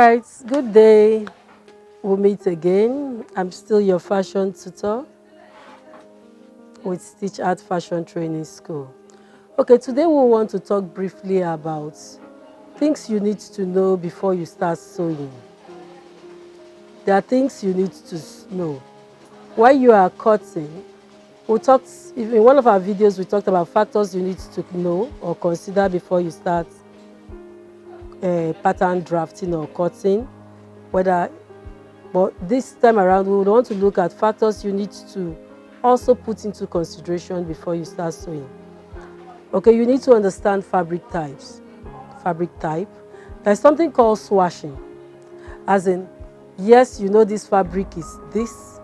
right, good day. We'll meet again. I'm still your fashion tutor with Stitch Art Fashion Training School. Okay, today we want to talk briefly about things you need to know before you start sewing. There are things you need to know. While you are cutting, in one of our videos, we talked about factors you need to know or consider before you start pattern drafting or cutting. But this time around, we would want to look at factors you need to also put into consideration before you start sewing. Okay, you need to understand fabric types. Fabric type. There's something called swashing. As in, yes, you know this fabric is this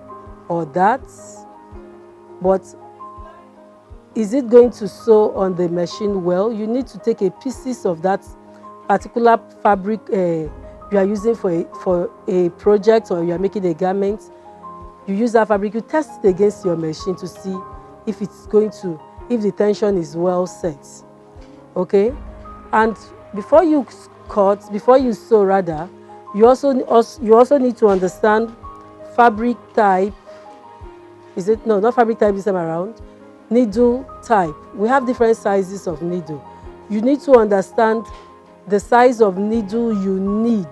or that, but is it going to sew on the machine well? You need to take a pieces of that particular fabric you are using for a project, or you are making a garment. You use that fabric, you test it against your machine to see if if the tension is well set. Okay? And before you sew rather, you also need to understand fabric type. Not fabric type this time around. Needle type. We have different sizes of needle. You need to understand the size of needle you need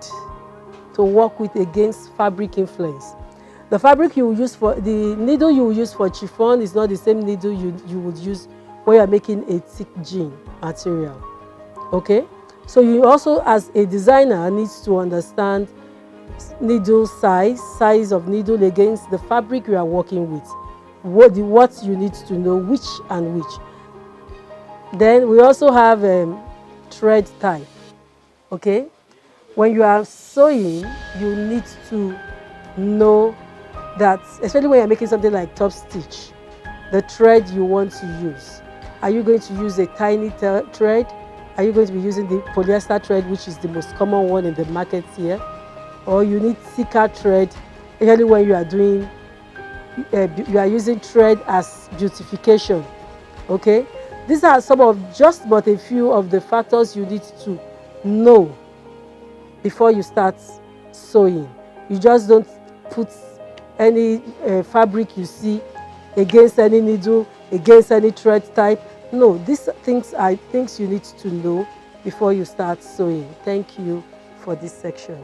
to work with against fabric influence. The needle you will use for chiffon is not the same needle you would use when you are making a thick jean material. Okay? So you also, as a designer, needs to understand needle size of needle against the fabric you are working with. What you need to know, which and which. Then we also have thread type. Okay? When you are sewing, you need to know that, especially when you're making something like top stitch, the thread you want to use. Are you going to use a tiny thread? Are you going to be using the polyester thread, which is the most common one in the market here? Or you need thicker thread, especially when you are using thread as beautification. Okay? These are just but a few of the factors you need to know before you start sewing. You just don't put any fabric you see against any needle, against any thread type. No, these things are things you need to know before you start sewing. Thank you for this section.